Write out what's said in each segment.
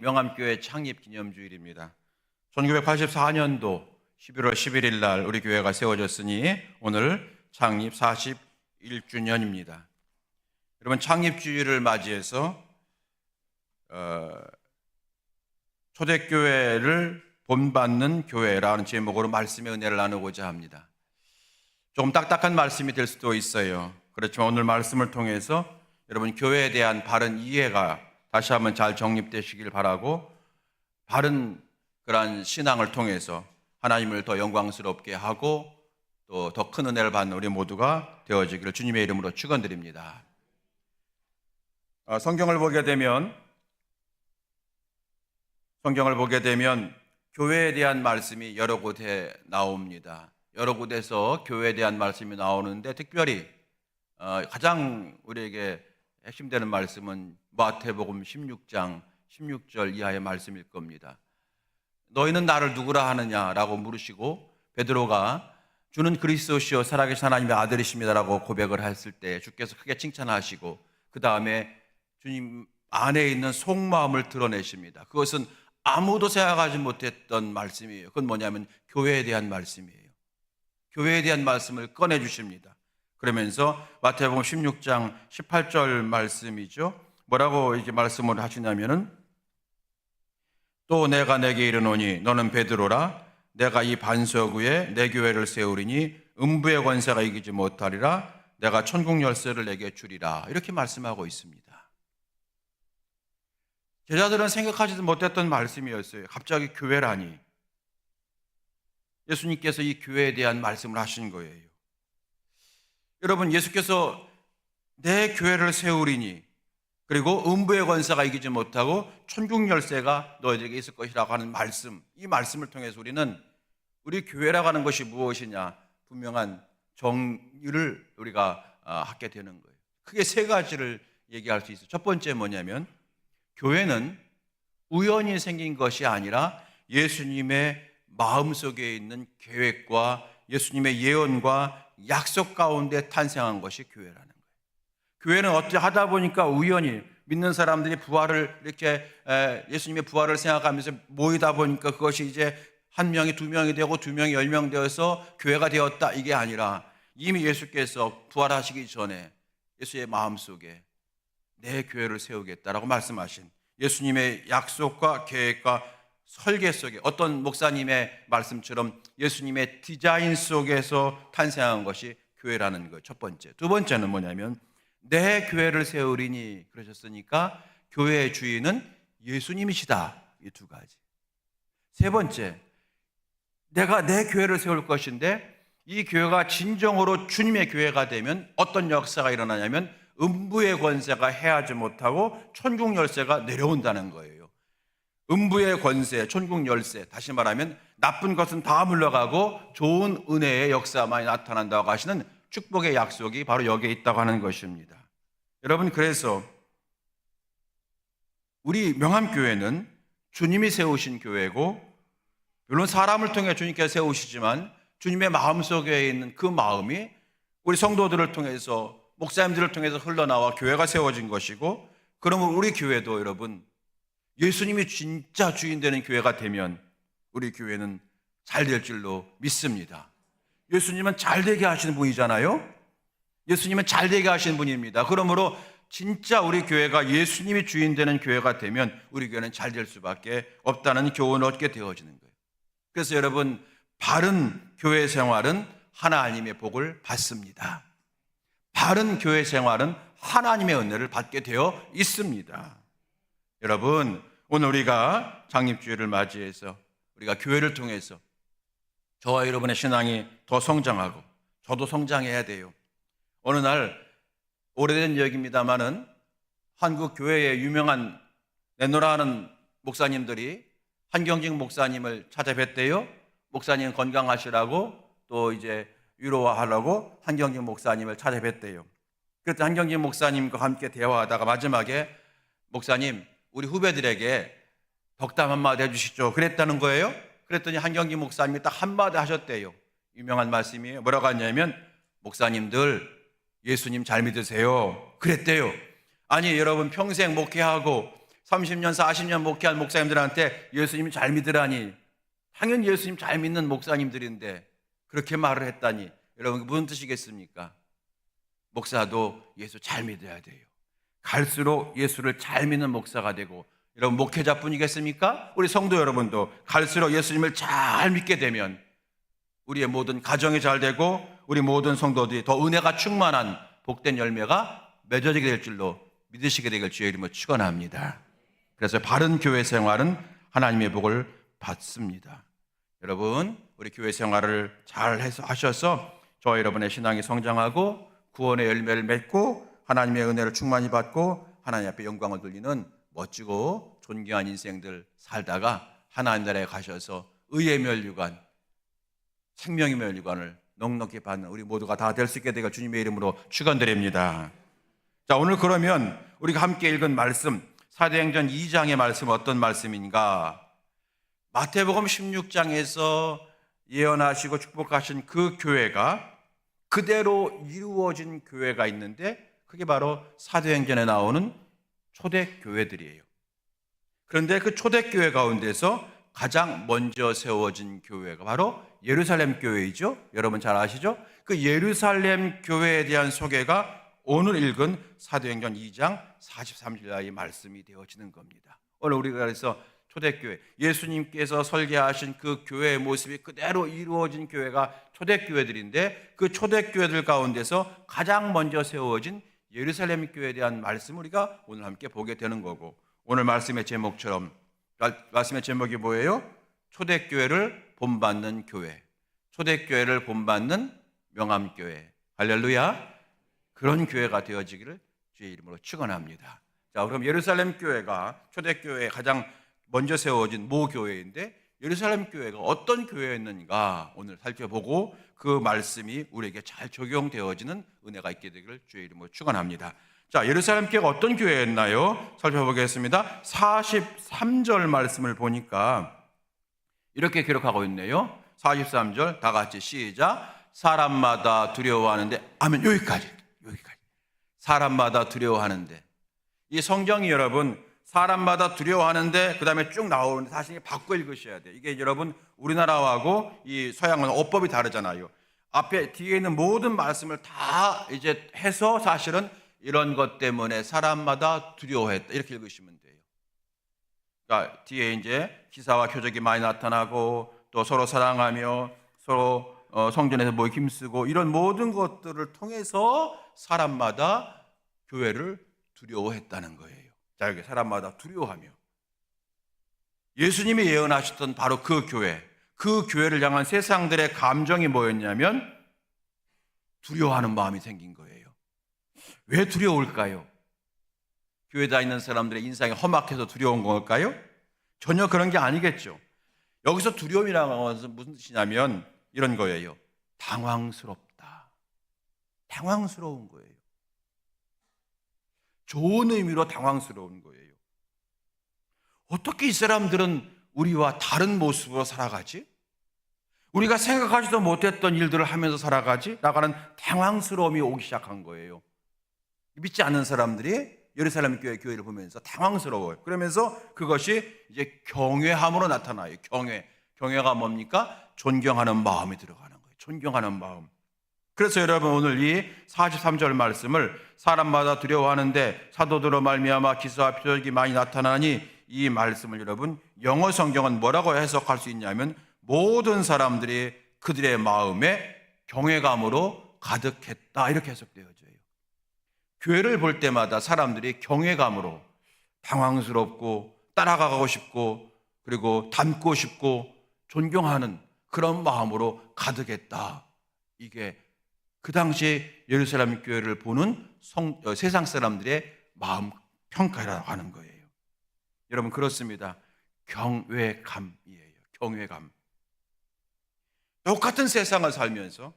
명암교회 창립 기념주일입니다. 1984년도 11월 11일 날 우리 교회가 세워졌으니 오늘 창립 41주년입니다. 여러분, 창립주일을 맞이해서 초대교회를 본받는 교회라는 제목으로 말씀의 은혜를 나누고자 합니다. 조금 딱딱한 말씀이 될 수도 있어요. 그렇지만 오늘 말씀을 통해서 여러분 교회에 대한 바른 이해가 다시 한번 잘 정립되시길 바라고, 바른 그러한 신앙을 통해서 하나님을 더 영광스럽게 하고 또 더 큰 은혜를 받는 우리 모두가 되어지기를 주님의 이름으로 축원드립니다. 성경을 보게 되면 교회에 대한 말씀이 여러 곳에 나옵니다. 여러 곳에서 교회에 대한 말씀이 나오는데 특별히 가장 우리에게 핵심되는 말씀은 마태복음 16장 16절 이하의 말씀일 겁니다. 너희는 나를 누구라 하느냐라고 물으시고 베드로가 주는 그리스도시요 살아계신 하나님의 아들이십니다라고 고백을 했을 때 주께서 크게 칭찬하시고 그 다음에 주님 안에 있는 속마음을 드러내십니다. 그것은 아무도 생각하지 못했던 말씀이에요. 그건 뭐냐면 교회에 대한 말씀이에요. 교회에 대한 말씀을 꺼내주십니다. 그러면서 마태복음 16장 18절 말씀이죠. 뭐라고 이렇게 말씀을 하시냐면은 또 내가 내게 이르노니 너는 베드로라 내가 이 반석 위에 내 교회를 세우리니 음부의 권세가 이기지 못하리라 내가 천국 열쇠를 내게 주리라 이렇게 말씀하고 있습니다. 제자들은 생각하지도 못했던 말씀이었어요. 갑자기 교회라니. 예수님께서 이 교회에 대한 말씀을 하신 거예요. 여러분, 예수께서 내 교회를 세우리니 그리고 음부의 권세가 이기지 못하고 천국 열쇠가 너희들에게 있을 것이라고 하는 말씀, 이 말씀을 통해서 우리는 우리 교회라고 하는 것이 무엇이냐 분명한 정의를 우리가 하게 되는 거예요. 크게 세 가지를 얘기할 수 있어요. 첫 번째 뭐냐면 교회는 우연히 생긴 것이 아니라 예수님의 마음속에 있는 계획과 예수님의 예언과 약속 가운데 탄생한 것이 교회라는 거예요. 교회는 어떻게 하다 보니까 우연히 믿는 사람들이 부활을 이렇게 예수님의 부활을 생각하면서 모이다 보니까 그것이 이제 한 명이 두 명이 되고 두 명이 10명 되어서 교회가 되었다, 이게 아니라 이미 예수께서 부활하시기 전에 예수의 마음속에 내 교회를 세우겠다라고 말씀하신 예수님의 약속과 계획과 설계 속에 어떤 목사님의 말씀처럼 예수님의 디자인 속에서 탄생한 것이 교회라는 것, 첫 번째. 두 번째는 뭐냐면 내 교회를 세우리니 그러셨으니까 교회의 주인은 예수님이시다, 이 두 가지. 세 번째, 내가 내 교회를 세울 것인데 이 교회가 진정으로 주님의 교회가 되면 어떤 역사가 일어나냐면 음부의 권세가 해하지 못하고 천국 열쇠가 내려온다는 거예요. 음부의 권세, 천국 열쇠, 다시 말하면 나쁜 것은 다 물러가고 좋은 은혜의 역사만이 나타난다고 하시는 축복의 약속이 바로 여기에 있다고 하는 것입니다. 여러분, 그래서 우리 명암교회는 주님이 세우신 교회고, 물론 사람을 통해 주님께서 세우시지만 주님의 마음속에 있는 그 마음이 우리 성도들을 통해서, 목사님들을 통해서 흘러나와 교회가 세워진 것이고, 그러면 우리 교회도 여러분 예수님이 진짜 주인 되는 교회가 되면 우리 교회는 잘 될 줄로 믿습니다. 예수님은 잘 되게 하시는 분이잖아요. 예수님은 잘 되게 하시는 분입니다. 그러므로 진짜 우리 교회가 예수님이 주인 되는 교회가 되면 우리 교회는 잘 될 수밖에 없다는 교훈을 얻게 되어지는 거예요. 그래서 여러분, 바른 교회 생활은 하나님의 복을 받습니다. 바른 교회 생활은 하나님의 은혜를 받게 되어 있습니다. 여러분, 오늘 우리가 창립주일을 맞이해서 우리가 교회를 통해서 저와 여러분의 신앙이 더 성장하고 저도 성장해야 돼요. 어느 날, 오래된 얘기입니다마는 한국 교회의 유명한 내노라 하는 목사님들이 한경직 목사님을 찾아뵀대요. 목사님 건강하시라고 또 이제 위로하려고 한경직 목사님을 찾아뵀대요. 그래서 한경직 목사님과 함께 대화하다가 마지막에 목사님, 우리 후배들에게 덕담 한마디 해주시죠, 그랬다는 거예요. 그랬더니 한경직 목사님이 딱 한마디 하셨대요. 유명한 말씀이에요. 뭐라고 하냐면 목사님들 예수님 잘 믿으세요, 그랬대요. 아니 여러분, 평생 목회하고 30년, 40년 목회한 목사님들한테 예수님 잘 믿으라니, 당연히 예수님 잘 믿는 목사님들인데 그렇게 말을 했다니, 여러분 무슨 뜻이겠습니까? 목사도 예수 잘 믿어야 돼요. 갈수록 예수를 잘 믿는 목사가 되고, 여러분 목회자뿐이겠습니까? 우리 성도 여러분도 갈수록 예수님을 잘 믿게 되면 우리의 모든 가정이 잘 되고 우리 모든 성도들이 더 은혜가 충만한 복된 열매가 맺어지게 될 줄로 믿으시게 되길 주의 이름으로 축원합니다. 그래서 바른 교회 생활은 하나님의 복을 받습니다. 여러분, 우리 교회 생활을 잘 하셔서 저와 여러분의 신앙이 성장하고 구원의 열매를 맺고 하나님의 은혜를 충만히 받고 하나님 앞에 영광을 돌리는 멋지고 존귀한 인생들 살다가 하나님 나라에 가셔서 의의 면류관, 생명의 면류관을 넉넉히 받는 우리 모두가 다 될 수 있게 되길 주님의 이름으로 축원드립니다. 자, 오늘 그러면 우리가 함께 읽은 말씀, 사도행전 2장의 말씀 어떤 말씀인가? 마태복음 16장에서 예언하시고 축복하신 그 교회가 그대로 이루어진 교회가 있는데 그게 바로 사도행전에 나오는 초대교회들이에요. 그런데 그 초대교회 가운데서 가장 먼저 세워진 교회가 바로 예루살렘 교회이죠. 여러분 잘 아시죠? 그 예루살렘 교회에 대한 소개가 오늘 읽은 사도행전 2장 43절의 말씀이 되어지는 겁니다. 오늘 우리가 그래서 초대교회, 예수님께서 설계하신 그 교회의 모습이 그대로 이루어진 교회가 초대교회들인데 그 초대교회들 가운데서 가장 먼저 세워진 예루살렘 교회에 대한 말씀을 우리가 오늘 함께 보게 되는 거고, 오늘 말씀의 제목처럼, 말씀의 제목이 뭐예요? 초대교회를 본받는 교회, 초대교회를 본받는 명함교회. 할렐루야. 그런 교회가 되어지기를 주의 이름으로 축원합니다. 자, 그럼 예루살렘 교회가 초대교회에 가장 먼저 세워진 모 교회인데 예루살렘 교회가 어떤 교회였는가 오늘 살펴보고 그 말씀이 우리에게 잘 적용되어지는 은혜가 있게 되기를 주의 이름으로 축원합니다. 자, 예루살렘 교회가 어떤 교회였나요? 살펴보겠습니다. 43절 말씀을 보니까 이렇게 기록하고 있네요. 43절 다 같이 시작. 사람마다 두려워하는데, 아멘. 여기까지. 사람마다 두려워하는데, 이 성경이 여러분 사람마다 두려워하는데 그 다음에 쭉 나오는데 사실 바꿔 읽으셔야 돼요. 이게 여러분 우리나라하고 이 서양은 어법이 다르잖아요. 앞에 뒤에 있는 모든 말씀을 다 이제 해서 사실은 이런 것 때문에 사람마다 두려워했다 이렇게 읽으시면 돼요. 그러니까 뒤에 이제 기사와 표적이 많이 나타나고 또 서로 사랑하며 서로 성전에서 뭐 힘쓰고 이런 모든 것들을 통해서 사람마다 교회를 두려워했다는 거예요. 자, 여기 사람마다 두려워하며, 예수님이 예언하셨던 바로 그 교회를 향한 세상들의 감정이 뭐였냐면 두려워하는 마음이 생긴 거예요. 왜 두려울까요? 교회 다니는 사람들의 인상이 험악해서 두려운 걸까요? 전혀 그런 게 아니겠죠. 여기서 두려움이라는 것은 무슨 뜻이냐면 이런 거예요. 당황스럽다. 당황스러운 거예요. 좋은 의미로 당황스러운 거예요. 어떻게 이 사람들은 우리와 다른 모습으로 살아가지? 우리가 생각하지도 못했던 일들을 하면서 살아가지? 나가는 당황스러움이 오기 시작한 거예요. 믿지 않는 사람들이 예루살렘 교회를 보면서 당황스러워요. 그러면서 그것이 이제 경외함으로 나타나요. 경외가 뭡니까? 존경하는 마음이 들어가는 거예요. 존경하는 마음. 그래서 여러분 오늘 이 43절 말씀을 사람마다 두려워하는데 사도들로 말미암아 기사와 표적이 많이 나타나니, 이 말씀을 여러분 영어 성경은 뭐라고 해석할 수 있냐면 모든 사람들이 그들의 마음에 경외감으로 가득했다 이렇게 해석되어져요. 교회를 볼 때마다 사람들이 경외감으로 당황스럽고 따라가고 싶고 그리고 닮고 싶고 존경하는 그런 마음으로 가득했다. 이게 그 당시 예루살렘 교회를 보는 세상 사람들의 마음 평가라고 하는 거예요. 여러분 그렇습니다. 경외감이에요. 경외감. 똑같은 세상을 살면서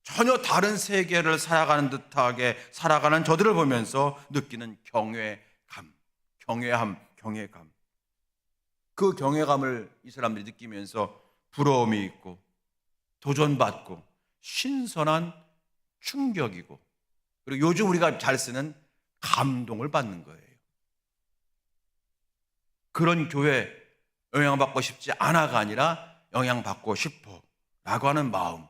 전혀 다른 세계를 살아가는 듯하게 살아가는 저들을 보면서 느끼는 경외감, 경외감. 그 경외감을 이 사람들이 느끼면서 부러움이 있고 도전받고 신선한 충격이고, 그리고 요즘 우리가 잘 쓰는 감동을 받는 거예요. 그런 교회 영향받고 싶지 않아가 아니라 영향받고 싶어 라고 하는 마음,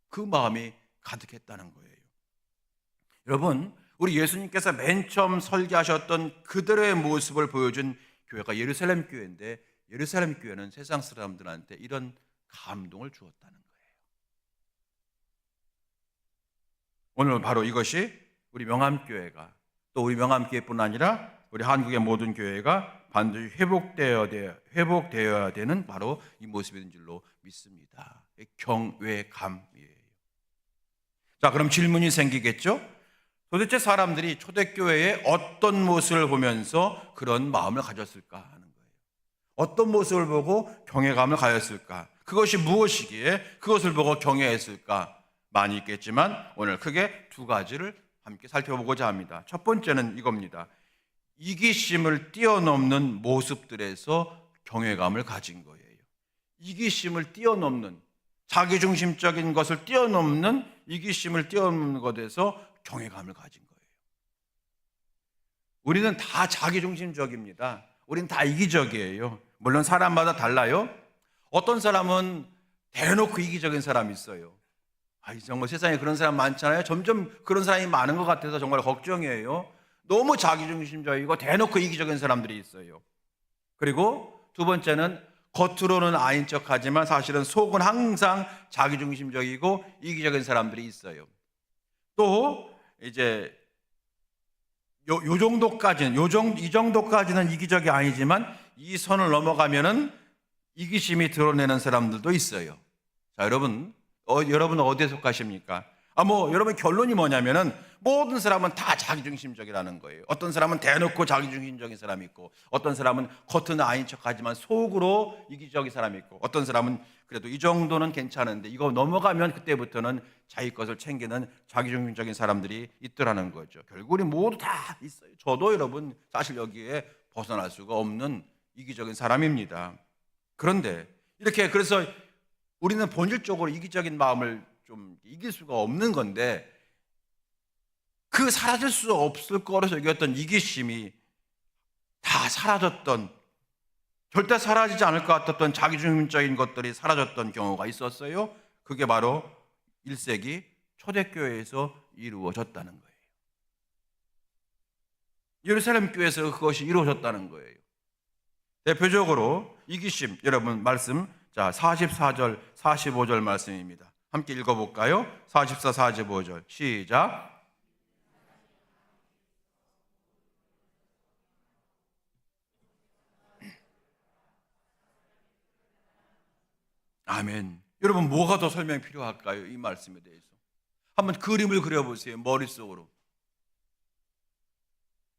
그 마음이 가득했다는 거예요. 여러분, 우리 예수님께서 맨 처음 설계하셨던 그대로의 모습을 보여준 교회가 예루살렘 교회인데, 예루살렘 교회는 세상 사람들한테 이런 감동을 주었다는 거예요. 오늘 바로 이것이 우리 명암교회가, 또 우리 명암교회뿐 아니라 우리 한국의 모든 교회가 반드시 회복되어야 되는 바로 이 모습인 줄로 믿습니다. 경외감이에요. 자, 그럼 질문이 생기겠죠? 도대체 사람들이 초대교회의 어떤 모습을 보면서 그런 마음을 가졌을까 하는 거예요. 어떤 모습을 보고 경외감을 가졌을까? 그것이 무엇이기에 그것을 보고 경외했을까? 많이 있겠지만 오늘 크게 두 가지를 함께 살펴보고자 합니다. 첫 번째는 이겁니다. 이기심을 뛰어넘는 모습들에서 경외감을 가진 거예요. 이기심을 뛰어넘는, 자기중심적인 것을 뛰어넘는, 이기심을 뛰어넘는 것에서 경외감을 가진 거예요. 우리는 다 자기중심적입니다. 우리는 다 이기적이에요. 물론 사람마다 달라요. 어떤 사람은 대놓고 이기적인 사람이 있어요. 정말 세상에 그런 사람 많잖아요. 점점 그런 사람이 많은 것 같아서 정말 걱정이에요. 너무 자기중심적이고 대놓고 이기적인 사람들이 있어요. 그리고 두 번째는 겉으로는 아닌 척하지만 사실은 속은 항상 자기중심적이고 이기적인 사람들이 있어요. 또 이제 요 정도까지는 이 정도까지는 이기적이 아니지만 이 선을 넘어가면은 이기심이 드러내는 사람들도 있어요. 자, 여러분은 어디에 속하십니까? 여러분 결론이 뭐냐면은 모든 사람은 다 자기중심적이라는 거예요. 어떤 사람은 대놓고 자기중심적인 사람이 있고, 어떤 사람은 겉은 아닌 척하지만 속으로 이기적인 사람이 있고, 어떤 사람은 그래도 이 정도는 괜찮은데 이거 넘어가면 그때부터는 자기 것을 챙기는 자기중심적인 사람들이 있더라는 거죠. 결국 우리 모두 다 있어요. 저도 여러분 사실 여기에 벗어날 수가 없는 이기적인 사람입니다. 그런데 그래서 우리는 본질적으로 이기적인 마음을 좀 이길 수가 없는 건데, 그 사라질 수 없을 거라서 여겼던 이기심이 다 사라졌던, 절대 사라지지 않을 것 같았던 자기중심적인 것들이 사라졌던 경우가 있었어요. 그게 바로 1세기 초대교회에서 이루어졌다는 거예요. 예루살렘 교회에서 그것이 이루어졌다는 거예요. 대표적으로 이기심, 여러분 말씀, 자 44절 45절 말씀입니다. 함께 읽어볼까요? 44, 45절 시작. 아멘. 여러분 뭐가 더 설명이 필요할까요? 이 말씀에 대해서 한번 그림을 그려보세요. 머릿속으로.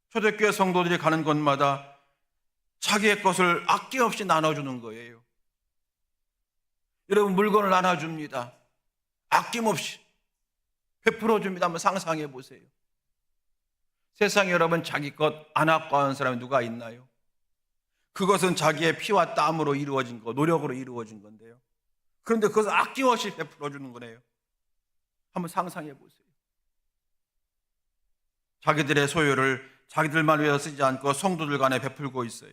초대교회 성도들이 가는 곳마다 자기의 것을 아낌없이 나눠주는 거예요. 여러분 물건을 나눠줍니다. 아낌없이 베풀어줍니다. 한번 상상해 보세요. 세상에 여러분 자기 것 안 아까워하는 사람이 누가 있나요? 그것은 자기의 피와 땀으로 이루어진 거, 노력으로 이루어진 건데요. 그런데 그것을 아낌없이 베풀어주는 거네요. 한번 상상해 보세요. 자기들의 소유를 자기들만 위해서 쓰지 않고 성도들 간에 베풀고 있어요.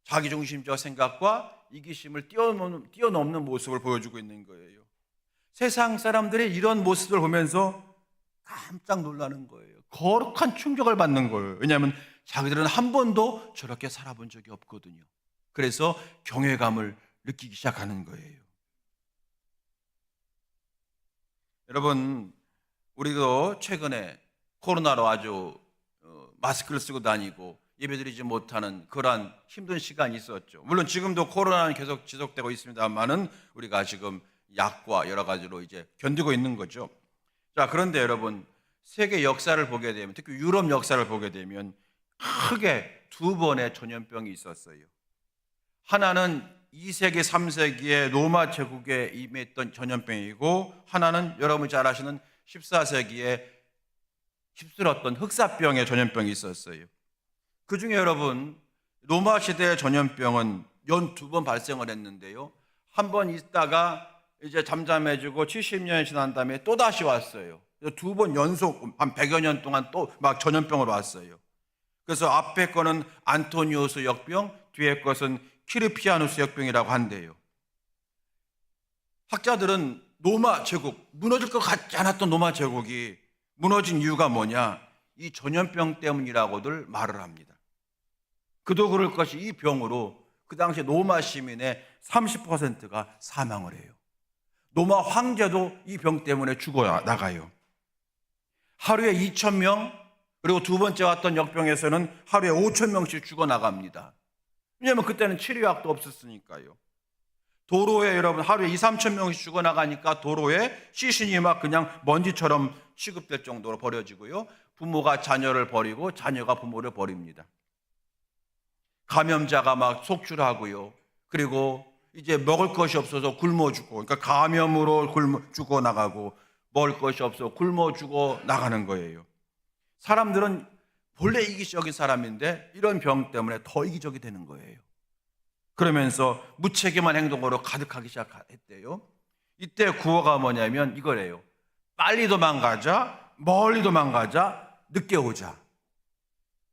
자기중심적 생각과 이기심을 뛰어넘는 모습을 보여주고 있는 거예요. 세상 사람들이 이런 모습을 보면서 깜짝 놀라는 거예요. 거룩한 충격을 받는 거예요. 왜냐하면 자기들은 한 번도 저렇게 살아본 적이 없거든요. 그래서 경외감을 느끼기 시작하는 거예요. 여러분, 우리도 최근에 코로나로 아주 마스크를 쓰고 다니고 예배드리지 못하는 그러한 힘든 시간이 있었죠. 물론 지금도 코로나는 계속 지속되고 있습니다만은 우리가 지금 약과 여러 가지로 이제 견디고 있는 거죠. 자, 그런데 여러분 세계 역사를 보게 되면, 특히 유럽 역사를 보게 되면 크게 두 번의 전염병이 있었어요. 하나는 2세기, 3세기에 로마 제국에 임했던 전염병이고, 하나는 여러분이 잘 아시는 14세기에 휩쓸었던 흑사병의 전염병이 있었어요. 그 중에 여러분 로마 시대의 전염병은 연 두 번 발생을 했는데요. 한 번 있다가 이제 잠잠해지고 70년이 지난 다음에 또 다시 왔어요. 두 번 연속 한 100여 년 동안 또 막 전염병으로 왔어요. 그래서 앞에 거는 안토니오스 역병, 뒤에 것은 키르피아누스 역병이라고 한대요. 학자들은 로마 제국, 무너질 것 같지 않았던 로마 제국이 무너진 이유가 뭐냐? 이 전염병 때문이라고들 말을 합니다. 그도 그럴 것이 이 병으로 그 당시 로마 시민의 30%가 사망을 해요. 로마 황제도 이 병 때문에 죽어 나가요. 하루에 2,000명, 그리고 두 번째 왔던 역병에서는 하루에 5,000명씩 죽어 나갑니다. 왜냐하면 그때는 치료약도 없었으니까요. 도로에 여러분 하루에 2,000~3,000명씩 죽어나가니까 도로에 시신이 막 그냥 먼지처럼 취급될 정도로 버려지고요. 부모가 자녀를 버리고 자녀가 부모를 버립니다. 감염자가 막 속출하고요. 그리고 이제 먹을 것이 없어서 굶어 죽고, 그러니까 감염으로 죽어 나가고, 먹을 것이 없어 굶어 죽어 나가는 거예요. 사람들은 본래 이기적인 사람인데 이런 병 때문에 더 이기적이 되는 거예요. 그러면서 무책임한 행동으로 가득하기 시작했대요. 이때 구호가 뭐냐면 이거래요. 빨리 도망가자, 멀리 도망가자, 늦게 오자.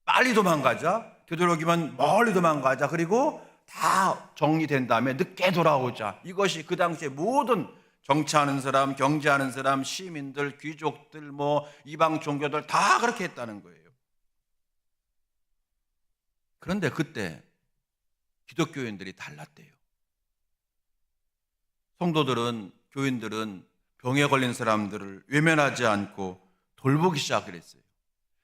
빨리 도망가자, 되도록이면 멀리 도망가자, 그리고 다 정리된 다음에 늦게 돌아오자. 이것이 그 당시에 모든 정치하는 사람, 경제하는 사람, 시민들, 귀족들, 뭐 이방 종교들 다 그렇게 했다는 거예요. 그런데 그때 기독교인들이 달랐대요. 성도들은, 교인들은 병에 걸린 사람들을 외면하지 않고 돌보기 시작했어요.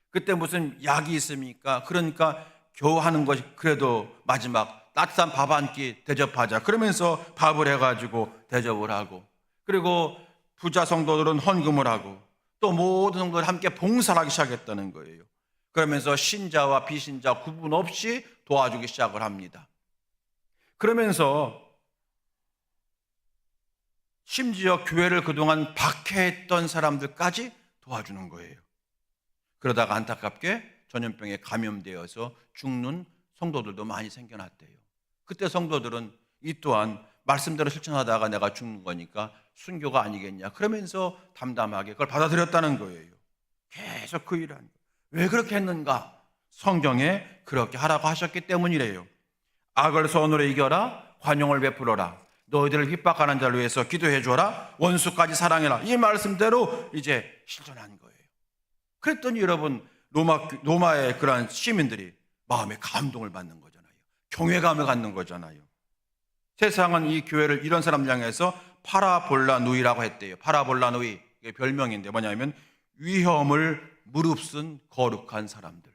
그때 무슨 약이 있습니까? 그러니까 겨우 하는 것이 그래도 마지막 따뜻한 밥 한 끼 대접하자. 그러면서 밥을 해가지고 대접을 하고, 그리고 부자 성도들은 헌금을 하고, 또 모든 걸 함께 봉사를 하기 시작했다는 거예요. 그러면서 신자와 비신자 구분 없이 도와주기 시작을 합니다. 그러면서 심지어 교회를 그동안 박해했던 사람들까지 도와주는 거예요. 그러다가 안타깝게 전염병에 감염되어서 죽는 성도들도 많이 생겨났대요. 그때 성도들은 이 또한 말씀대로 실천하다가 내가 죽는 거니까 순교가 아니겠냐, 그러면서 담담하게 그걸 받아들였다는 거예요. 계속 그 일을 한 거예요. 왜 그렇게 했는가? 성경에 그렇게 하라고 하셨기 때문이래요. 악을 선으로 이겨라, 관용을 베풀어라, 너희들을 핍박하는 자를 위해서 기도해 줘라, 원수까지 사랑해라. 이 말씀대로 이제 실천한 거예요. 그랬더니 여러분, 로마의 그러한 시민들이 마음에 감동을 받는 거잖아요. 경외감을 갖는 거잖아요. 세상은 이 교회를 이런 사람들 향해서 파라볼라 누이라고 했대요. 파라볼라 누이, 이게 별명인데 뭐냐면 위험을 무릅쓴 거룩한 사람들.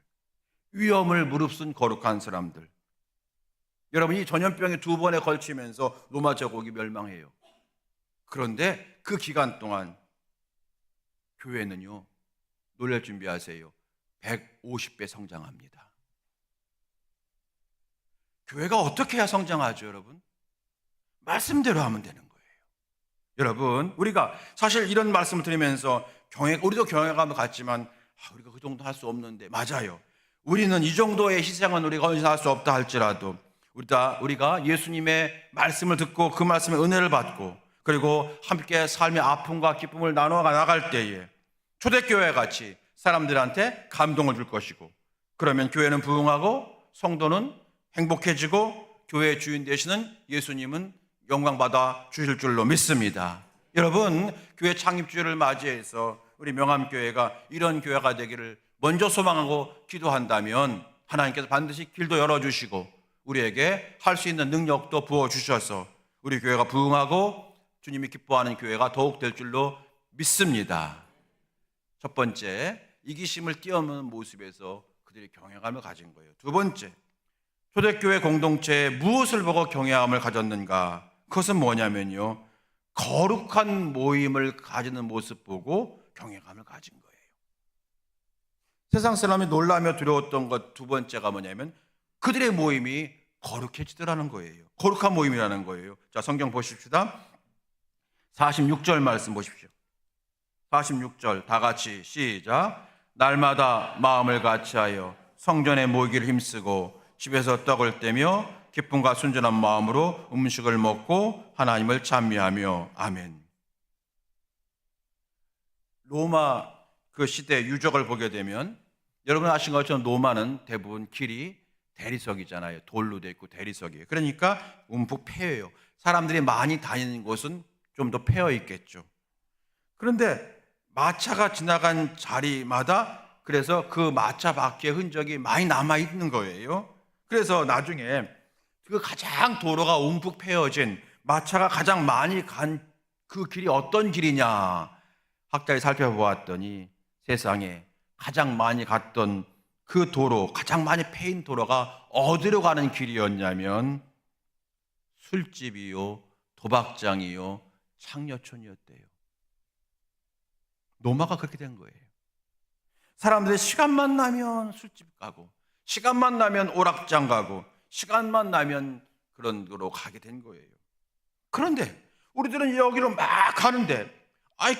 위험을 무릅쓴 거룩한 사람들. 여러분, 이 전염병이 2번에 걸치면서 로마 제국이 멸망해요. 그런데 그 기간 동안 교회는요, 놀랄 준비하세요. 150배 성장합니다. 교회가 어떻게 해야 성장하죠, 여러분? 말씀대로 하면 되는 거예요. 여러분, 우리가 사실 이런 말씀을 드리면서 우리도 경외감을 갖지만 우리가 그 정도 할 수 없는데, 맞아요. 우리는 이 정도의 희생은 우리가 언제나 할 수 없다 할지라도 우리가 예수님의 말씀을 듣고 그 말씀의 은혜를 받고, 그리고 함께 삶의 아픔과 기쁨을 나눠 나갈 때에 초대교회 같이 사람들한테 감동을 줄 것이고, 그러면 교회는 부흥하고 성도는 행복해지고 교회의 주인 되시는 예수님은 영광받아 주실 줄로 믿습니다. 여러분, 교회 창립주일을 맞이해서 우리 명암교회가 이런 교회가 되기를 먼저 소망하고 기도한다면 하나님께서 반드시 길도 열어주시고 우리에게 할 수 있는 능력도 부어주셔서 우리 교회가 부흥하고 주님이 기뻐하는 교회가 더욱 될 줄로 믿습니다. 첫 번째, 이기심을 뛰어넘는 모습에서 그들이 경외감을 가진 거예요. 두 번째, 초대교회 공동체에 무엇을 보고 경외감을 가졌는가? 그것은 뭐냐면요, 거룩한 모임을 가지는 모습 보고 경외감을 가진 거예요. 세상 사람이 놀라며 두려웠던 것 두 번째가 뭐냐면 그들의 모임이 거룩해지더라는 거예요. 거룩한 모임이라는 거예요. 자, 성경 보십시다. 46절 말씀 보십시오. 46절 다 같이 시작. 날마다 마음을 같이하여 성전에 모이기를 힘쓰고 집에서 떡을 떼며 기쁨과 순전한 마음으로 음식을 먹고 하나님을 찬미하며. 아멘. 로마 그 시대 유적을 보게 되면 여러분 아신 것처럼 로마는 대부분 길이 대리석이잖아요. 돌로 돼 있고 대리석이에요. 그러니까 움푹 패여요. 사람들이 많이 다니는 곳은 좀 더 패여 있겠죠. 그런데 마차가 지나간 자리마다 그래서 그 마차 바퀴의 흔적이 많이 남아 있는 거예요. 그래서 나중에 그 가장 도로가 움푹 패여진 마차가 가장 많이 간 그 길이 어떤 길이냐 학자들이 살펴보았더니 세상에 가장 많이 갔던 그 도로, 가장 많이 패인 도로가 어디로 가는 길이었냐면 술집이요, 도박장이요, 창녀촌이었대요. 로마가 그렇게 된 거예요. 사람들이 시간만 나면 술집 가고, 시간만 나면 오락장 가고, 시간만 나면 그런 데로 가게 된 거예요. 그런데 우리들은 여기로 막 가는데,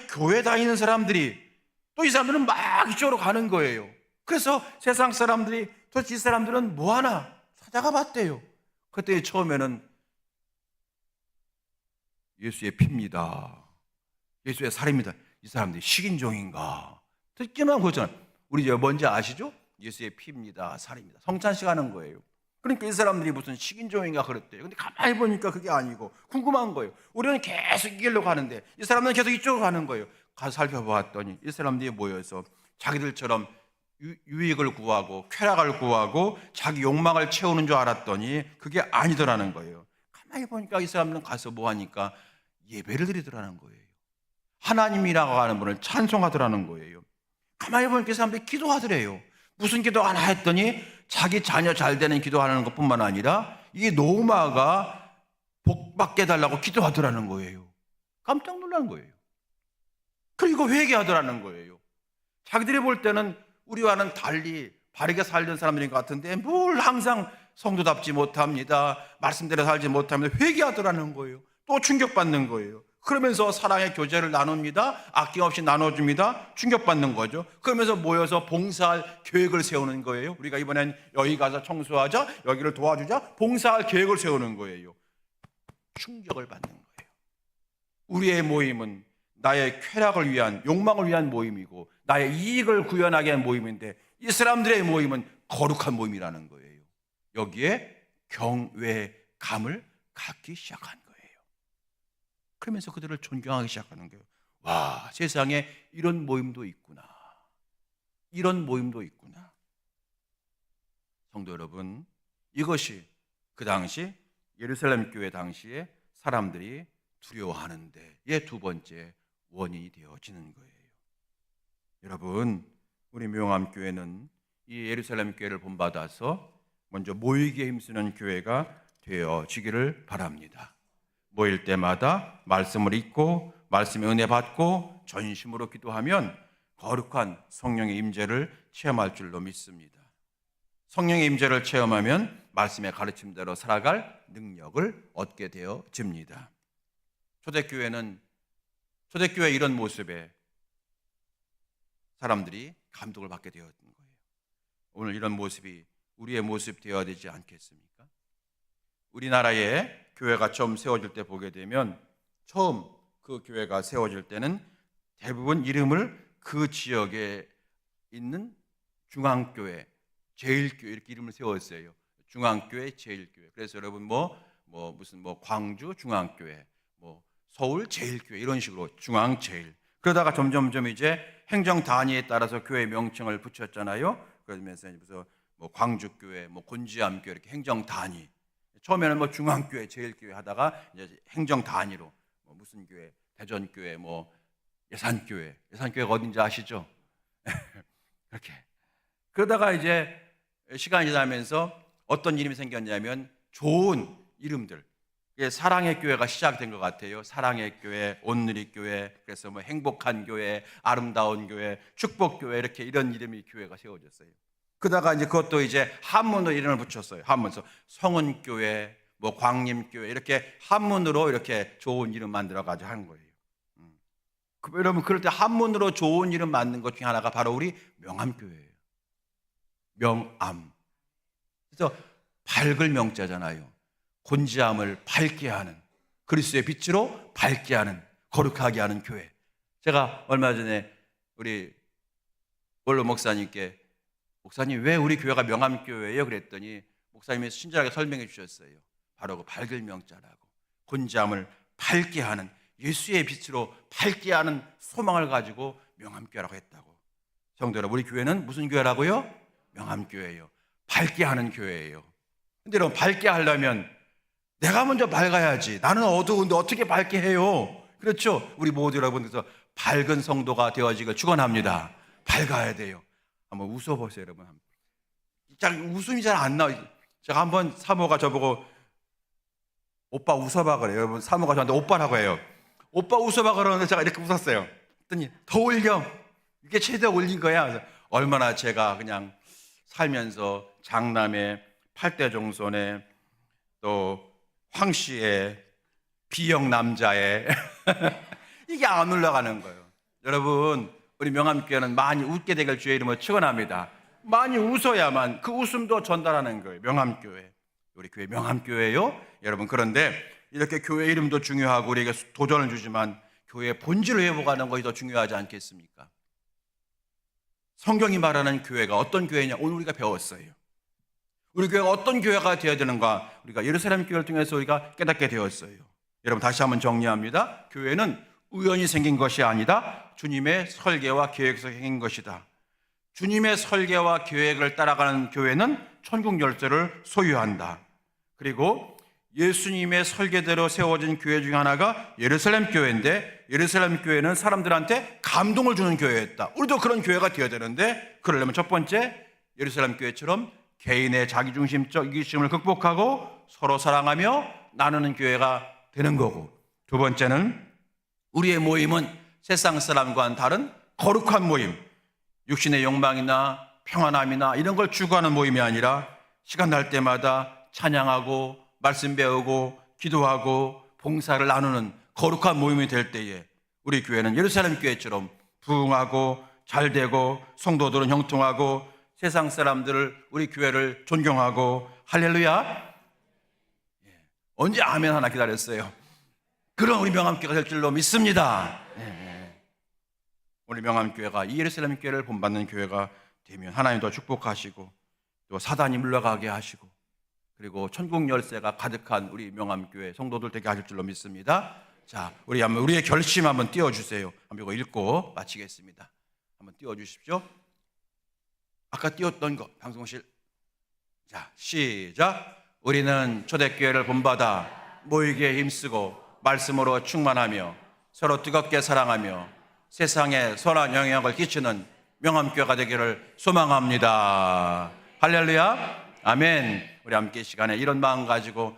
교회 다니는 사람들이 또 이 사람들은 막 이쪽으로 가는 거예요. 그래서 세상 사람들이 도대체 이 사람들은 뭐 하나 찾아가 봤대요. 그때 처음에는 예수의 피입니다. 예수의 살입니다. 이 사람들이 식인종인가? 듣기만 그렇잖아요. 우리 뭔지 아시죠? 예수의 피입니다. 살입니다. 성찬식 하는 거예요. 그러니까 이 사람들이 무슨 식인종인가 그랬대요. 근데 가만히 보니까 그게 아니고 궁금한 거예요. 우리는 계속 이 길로 가는데 이 사람들은 계속 이쪽으로 가는 거예요. 가서 살펴보았더니 이 사람들이 모여서 자기들처럼 유익을 구하고 쾌락을 구하고 자기 욕망을 채우는 줄 알았더니 그게 아니더라는 거예요. 가만히 보니까 이 사람들은 가서 뭐 하니까 예배를 드리더라는 거예요. 하나님이라고 하는 분을 찬송하더라는 거예요. 가만히 보니까 이 사람들이 기도하더래요. 무슨 기도 하나 했더니 자기 자녀 잘 되는 기도하는 것뿐만 아니라 이 노마가 복받게 해달라고 기도하더라는 거예요. 깜짝 놀란 거예요. 그리고 회개하더라는 거예요. 자기들이 볼 때는 우리와는 달리 바르게 살던 사람들인 것 같은데 뭘 항상 성도답지 못합니다. 말씀대로 살지 못합니다. 회개하더라는 거예요. 또 충격받는 거예요. 그러면서 사랑의 교제를 나눕니다. 아낌없이 나눠줍니다. 충격받는 거죠. 그러면서 모여서 봉사할 계획을 세우는 거예요. 우리가 이번엔 여기 가서 청소하자, 여기를 도와주자, 봉사할 계획을 세우는 거예요. 충격을 받는 거예요. 우리의 모임은 나의 쾌락을 위한, 욕망을 위한 모임이고 나의 이익을 구현하게 한 모임인데 이 사람들의 모임은 거룩한 모임이라는 거예요. 여기에 경외감을 갖기 시작한 거예요. 그러면서 그들을 존경하기 시작하는 거예요. 와, 세상에 이런 모임도 있구나. 이런 모임도 있구나. 성도 여러분, 이것이 그 당시 예루살렘 교회 당시에 사람들이 두려워하는 데의 두 번째 원인이 되어지는 거예요. 여러분, 우리 명암교회는 이 예루살렘 교회를 본받아서 먼저 모이기에 힘쓰는 교회가 되어지기를 바랍니다. 모일 때마다 말씀을 읽고 말씀의 은혜 받고 전심으로 기도하면 거룩한 성령의 임재를 체험할 줄로 믿습니다. 성령의 임재를 체험하면 말씀의 가르침대로 살아갈 능력을 얻게 되어집니다. 초대교회 이런 모습에 사람들이 감동을 받게 되었던 거예요. 오늘 이런 모습이 우리의 모습 되어야 되지 않겠습니까? 우리나라에 교회가 처음 세워질 때 보게 되면 처음 그 교회가 세워질 때는 대부분 이름을 그 지역에 있는 중앙교회, 제일교회 이렇게 이름을 세웠어요. 중앙교회, 제일교회. 그래서 여러분 무슨 광주 중앙교회, 서울 제일교회 이런 식으로 중앙 제일. 그러다가 점점점 이제 행정 단위에 따라서 교회 명칭을 붙였잖아요. 그러면서 광주교회, 곤지암교회 이렇게 행정 단위. 처음에는 중앙교회, 제일교회 하다가 이제 행정 단위로 무슨 교회, 대전교회, 예산교회가 어딘지 아시죠? 그렇게. 그러다가 이제 시간이 지나면서 어떤 이름이 생겼냐면 좋은 이름들. 사랑의 교회가 시작된 것 같아요. 사랑의 교회, 온누리 교회, 그래서 행복한 교회, 아름다운 교회, 축복교회 이렇게 이런 이름이 교회가 세워졌어요. 그러다가 이제 그것도 이제 한문으로 이름을 붙였어요. 한문서 성은교회, 광림교회 이렇게 한문으로 이렇게 좋은 이름 만들어 가지고 하는 거예요. 여러분 그럴 때 한문으로 좋은 이름 만든 것 중에 하나가 바로 우리 명암교회예요. 명암. 그래서 밝을 명자잖아요. 곤지암을 밝게 하는, 그리스도의 빛으로 밝게 하는, 거룩하게 하는 교회. 제가 얼마 전에 우리 원로 목사님께 목사님 왜 우리 교회가 명암교회예요? 그랬더니 목사님이 친절하게 설명해 주셨어요. 바로 그 밝을 명자라고, 곤잠을 밝게 하는, 예수의 빛으로 밝게 하는 소망을 가지고 명암교회라고 했다고. 성도 여러분, 우리 교회는 무슨 교회라고요? 명암교회예요. 밝게 하는 교회예요. 근데 여러분, 밝게 하려면 내가 먼저 밝아야지. 나는 어두운데 어떻게 밝게 해요? 그렇죠? 우리 모두 여러분께서 밝은 성도가 되어지길 축원합니다. 밝아야 돼요. 한번 웃어보세요, 여러분. 웃음이 잘 안 나와요. 제가 한번 사모가 저보고 오빠 웃어봐 그래요. 여러분, 사모가 저한테 오빠라고 해요. 오빠 웃어봐 그러는데 제가 이렇게 웃었어요. 그랬더니 더 올려. 이게 최대 올린 거야. 그래서 얼마나 제가 그냥 살면서 장남의 팔대종손에 또 황씨의 비형 남자의 이게 안 올라가는 거예요. 여러분, 우리 명암교회는 많이 웃게 되길 주의 이름으로 축원합니다. 많이 웃어야만 그 웃음도 전달하는 거예요. 명암교회, 우리 교회 명암교회요. 여러분, 그런데 이렇게 교회 이름도 중요하고 우리에게 도전을 주지만 교회의 본질을 회복하는 것이 더 중요하지 않겠습니까? 성경이 말하는 교회가 어떤 교회냐, 오늘 우리가 배웠어요. 우리 교회가 어떤 교회가 되어야 되는가, 우리가 예루살렘 교회를 통해서 우리가 깨닫게 되었어요. 여러분, 다시 한번 정리합니다. 교회는 우연히 생긴 것이 아니다. 주님의 설계와 계획에서 생긴 것이다. 주님의 설계와 계획을 따라가는 교회는 천국 열쇠를 소유한다. 그리고 예수님의 설계대로 세워진 교회 중 하나가 예루살렘 교회인데, 예루살렘 교회는 사람들한테 감동을 주는 교회였다. 우리도 그런 교회가 되어야 되는데, 그러려면 첫 번째, 예루살렘 교회처럼 개인의 자기중심적 이기심을 극복하고 서로 사랑하며 나누는 교회가 되는 거고, 두 번째는 우리의 모임은 세상 사람과는 다른 거룩한 모임, 육신의 욕망이나 평안함이나 이런 걸 추구하는 모임이 아니라 시간 날 때마다 찬양하고 말씀 배우고 기도하고 봉사를 나누는 거룩한 모임이 될 때에 우리 교회는 예루살렘 교회처럼 부흥하고 잘되고 성도들은 형통하고 세상 사람들을, 우리 교회를 존경하고, 할렐루야. 언제 아멘 하나 기다렸어요. 그런 우리 명암교회가 될 줄로 믿습니다. 우리 명암교회가 이 예루살렘 교회를 본받는 교회가 되면 하나님 더 축복하시고 또 사단이 물러가게 하시고, 그리고 천국 열쇠가 가득한 우리 명암교회 성도들 되게 하실 줄로 믿습니다. 자, 우리 한번 우리의 결심 한번 띄워주세요. 한번 이거 읽고 마치겠습니다. 한번 띄워주십시오. 아까 띄웠던 거 방송실. 자, 시작. 우리는 초대교회를 본받아 모이기에 힘쓰고 말씀으로 충만하며 서로 뜨겁게 사랑하며 세상에 선한 영향을 끼치는 명암교회가 되기를 소망합니다. 할렐루야. 아멘. 우리 함께 이 시간에 이런 마음 가지고